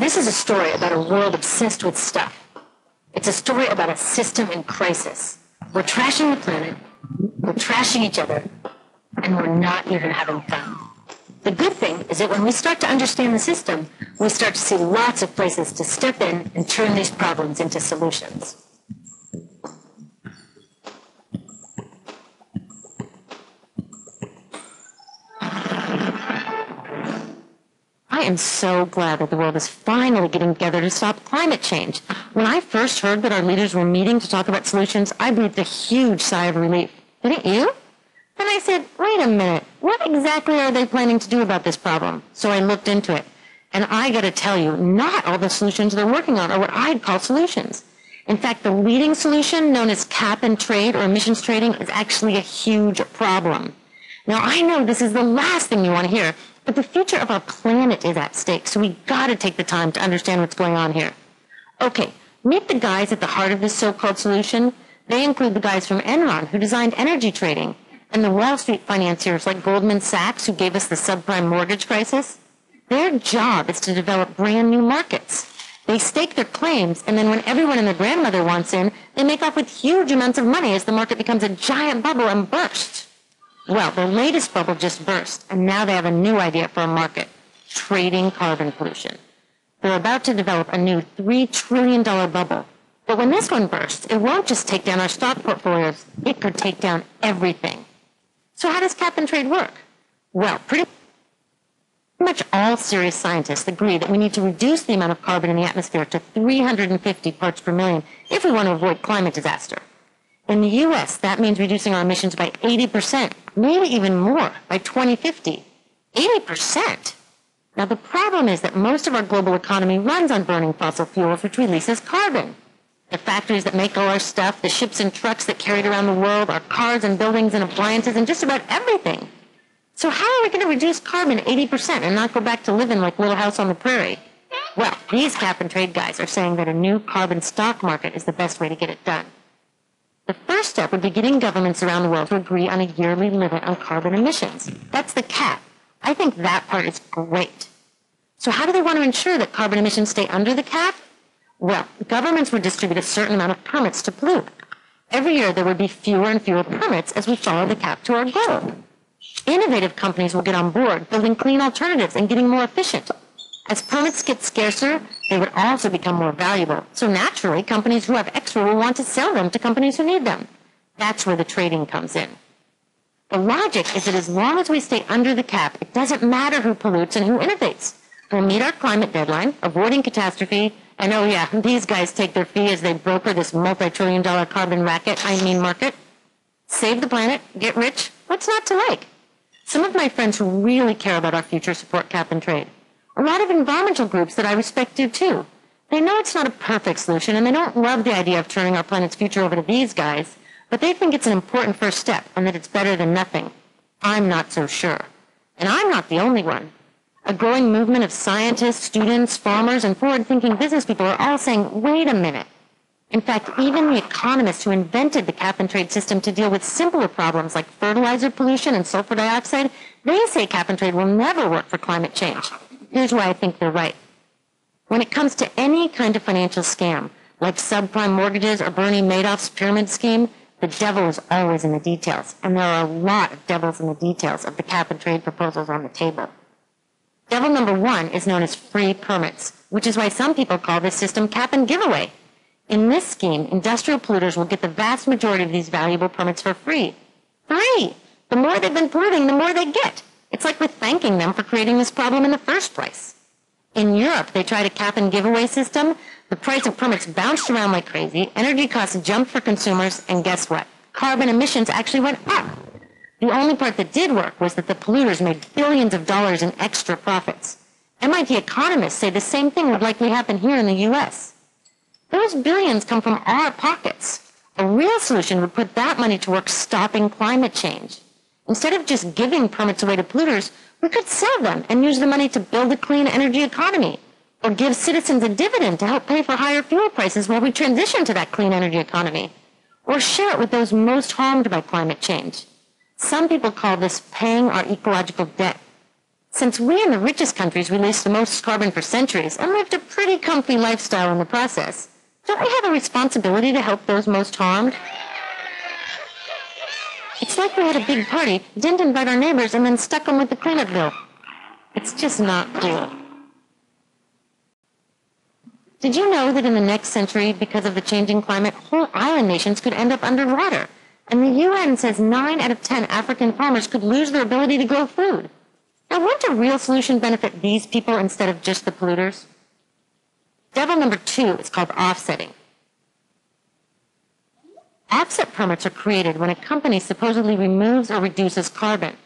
This is a story about a world obsessed with stuff. It's a story about a system in crisis. We're trashing the planet, we're trashing each other, and we're not even having fun. The good thing is that when we start to understand the system, we start to see lots of places to step in and turn these problems into solutions. I am so glad that the world is finally getting together to stop climate change. When I first heard that our leaders were meeting to talk about solutions, I breathed a huge sigh of relief. Didn't you? Then I said, wait a minute, what exactly are they planning to do about this problem? So I looked into it. And I got to tell you, not all the solutions they're working on are what I'd call solutions. In fact, the leading solution, known as cap and trade or emissions trading, is actually a huge problem. Now, I know this is the last thing you want to hear, but the future of our planet is at stake, so we got to take the time to understand what's going on here. Okay, meet the guys at the heart of this so-called solution. They include the guys from Enron, who designed energy trading, and the Wall Street financiers like Goldman Sachs, who gave us the subprime mortgage crisis. Their job is to develop brand new markets. They stake their claims, and then when everyone and their grandmother wants in, they make off with huge amounts of money as the market becomes a giant bubble and bursts. Well, their latest bubble just burst, and now they have a new idea for a market: trading carbon pollution. They're about to develop a new $3 trillion bubble. But when this one bursts, it won't just take down our stock portfolios. It could take down everything. So how does cap and trade work? Well, pretty much all serious scientists agree that we need to reduce the amount of carbon in the atmosphere to 350 parts per million if we want to avoid climate disaster. In the U.S., that means reducing our emissions by 80%, maybe even more, by 2050. 80%! Now, the problem is that most of our global economy runs on burning fossil fuels, which releases carbon. The factories that make all our stuff, the ships and trucks that carry it around the world, our cars and buildings and appliances, and just about everything. So how are we going to reduce carbon 80% and not go back to living like Little House on the Prairie? Well, these cap and trade guys are saying that a new carbon stock market is the best way to get it done. The first step would be getting governments around the world to agree on a yearly limit on carbon emissions. That's the cap. I think that part is great. So how do they want to ensure that carbon emissions stay under the cap? Well, governments would distribute a certain amount of permits to pollute. Every year there would be fewer and fewer permits as we follow the cap to our goal. Innovative companies will get on board, building clean alternatives and getting more efficient. As permits get scarcer, they would also become more valuable. So naturally, companies who have extra will want to sell them to companies who need them. That's where the trading comes in. The logic is that as long as we stay under the cap, it doesn't matter who pollutes and who innovates. We'll meet our climate deadline, avoiding catastrophe, and oh yeah, these guys take their fee as they broker this multi-trillion-dollar carbon market. Save the planet, get rich, what's not to like? Some of my friends who really care about our future support cap and trade. A lot of environmental groups that I respect do too. They know it's not a perfect solution, and they don't love the idea of turning our planet's future over to these guys, but they think it's an important first step and that it's better than nothing. I'm not so sure. And I'm not the only one. A growing movement of scientists, students, farmers, and forward-thinking business people are all saying, wait a minute. In fact, even the economists who invented the cap and trade system to deal with simpler problems like fertilizer pollution and sulfur dioxide, they say cap and trade will never work for climate change. Here's why I think they're right. When it comes to any kind of financial scam, like subprime mortgages or Bernie Madoff's pyramid scheme, the devil is always in the details, and there are a lot of devils in the details of the cap and trade proposals on the table. Devil number one is known as free permits, which is why some people call this system cap and giveaway. In this scheme, industrial polluters will get the vast majority of these valuable permits for free. Free! The more they've been polluting, the more they get. It's like we're thanking them for creating this problem in the first place. In Europe, they tried a cap and giveaway system. The price of permits bounced around like crazy, energy costs jumped for consumers, and guess what? Carbon emissions actually went up. The only part that did work was that the polluters made billions of dollars in extra profits. MIT economists say the same thing would likely happen here in the U.S. Those billions come from our pockets. A real solution would put that money to work stopping climate change. Instead of just giving permits away to polluters, we could sell them and use the money to build a clean energy economy, or give citizens a dividend to help pay for higher fuel prices while we transition to that clean energy economy, or share it with those most harmed by climate change. Some people call this paying our ecological debt. Since we in the richest countries released the most carbon for centuries and lived a pretty comfy lifestyle in the process, don't we have a responsibility to help those most harmed? It's like we had a big party, didn't invite our neighbors, and then stuck them with the cleanup bill. It's just not cool. Did you know that in the next century, because of the changing climate, whole island nations could end up underwater? And the UN says 9 out of 10 African farmers could lose their ability to grow food. Now, wouldn't a real solution benefit these people instead of just the polluters? Devil number 2 is called offsetting. Offset permits are created when a company supposedly removes or reduces carbon.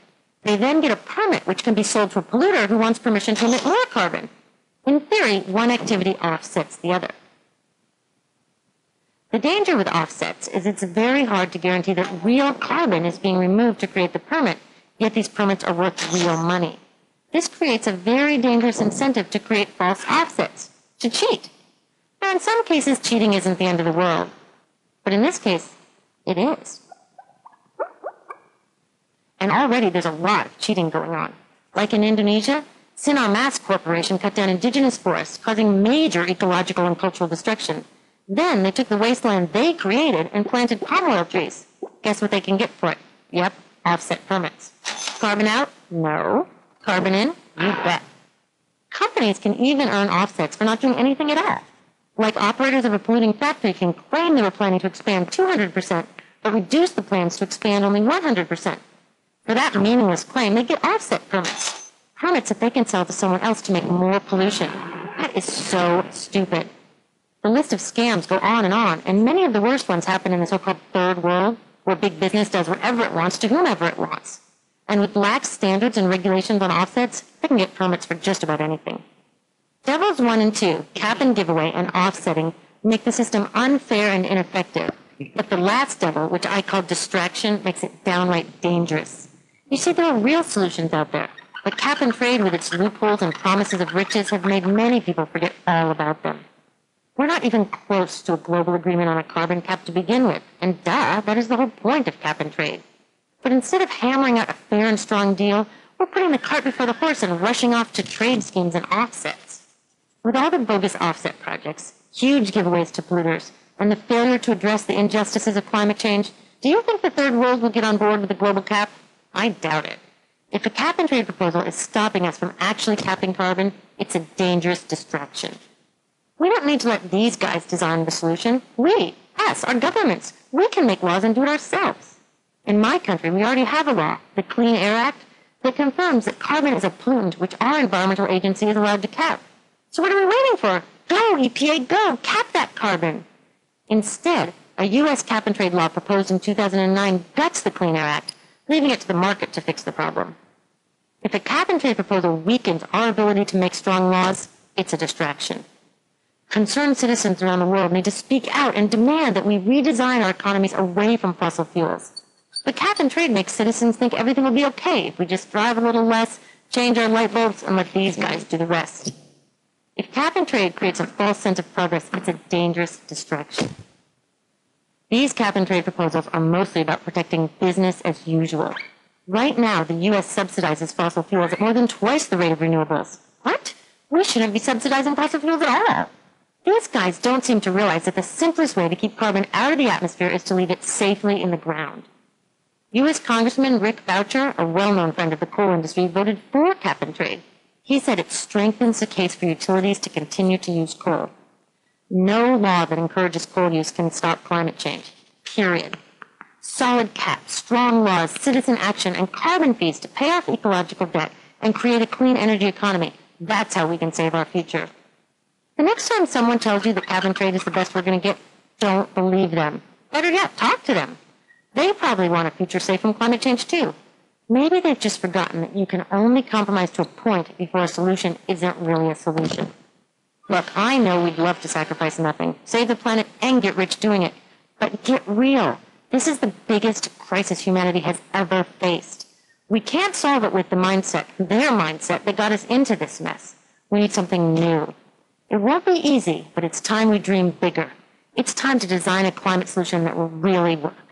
They then get a permit which can be sold to a polluter who wants permission to emit more carbon. In theory, one activity offsets the other. The danger with offsets is it's very hard to guarantee that real carbon is being removed to create the permit, yet these permits are worth real money. This creates a very dangerous incentive to create false offsets, to cheat. Now, in some cases, cheating isn't the end of the world. But in this case, it is. And already there's a lot of cheating going on. Like in Indonesia, Sinar Mas Corporation cut down indigenous forests, causing major ecological and cultural destruction. Then they took the wasteland they created and planted palm oil trees. Guess what they can get for it? Yep, offset permits. Carbon out? No. Carbon in? You bet. Companies can even earn offsets for not doing anything at all. Like operators of a polluting factory can claim they were planning to expand 200%, but reduce the plans to expand only 100%. For that meaningless claim, they get offset permits. Permits that they can sell to someone else to make more pollution. That is so stupid. The list of scams go on, and many of the worst ones happen in the so-called third world, where big business does whatever it wants to whomever it wants. And with lax standards and regulations on offsets, they can get permits for just about anything. Devils 1 and 2, cap and giveaway and offsetting, make the system unfair and ineffective. But the last devil, which I call distraction, makes it downright dangerous. You see, there are real solutions out there, but cap and trade with its loopholes and promises of riches have made many people forget all about them. We're not even close to a global agreement on a carbon cap to begin with, and duh, that is the whole point of cap and trade. But instead of hammering out a fair and strong deal, we're putting the cart before the horse and rushing off to trade schemes and offsets. With all the bogus offset projects, huge giveaways to polluters, and the failure to address the injustices of climate change, do you think the third world will get on board with a global cap? I doubt it. If a cap and trade proposal is stopping us from actually capping carbon, it's a dangerous distraction. We don't need to let these guys design the solution. We, us, our governments, we can make laws and do it ourselves. In my country, we already have a law, the Clean Air Act, that confirms that carbon is a pollutant which our environmental agency is allowed to cap. So what are we waiting for? Go, EPA, go, cap that carbon. Instead, a U.S. cap and trade law proposed in 2009 guts the Clean Air Act, leaving it to the market to fix the problem. If a cap and trade proposal weakens our ability to make strong laws, it's a distraction. Concerned citizens around the world need to speak out and demand that we redesign our economies away from fossil fuels. But cap and trade makes citizens think everything will be okay if we just drive a little less, change our light bulbs, and let these guys do the rest. If cap and trade creates a false sense of progress, it's a dangerous distraction. These cap and trade proposals are mostly about protecting business as usual. Right now, the U.S. subsidizes fossil fuels at more than twice the rate of renewables. What? We shouldn't be subsidizing fossil fuels at all. These guys don't seem to realize that the simplest way to keep carbon out of the atmosphere is to leave it safely in the ground. U.S. Congressman Rick Boucher, a well-known friend of the coal industry, voted for cap and trade. He said it strengthens the case for utilities to continue to use coal. No law that encourages coal use can stop climate change. Period. Solid caps, strong laws, citizen action, and carbon fees to pay off ecological debt and create a clean energy economy. That's how we can save our future. The next time someone tells you that cap and trade is the best we're going to get, don't believe them. Better yet, talk to them. They probably want a future safe from climate change too. Maybe they've just forgotten that you can only compromise to a point before a solution isn't really a solution. Look, I know we'd love to sacrifice nothing, save the planet, and get rich doing it. But get real. This is the biggest crisis humanity has ever faced. We can't solve it with the mindset, their mindset, that got us into this mess. We need something new. It won't be easy, but it's time we dream bigger. It's time to design a climate solution that will really work.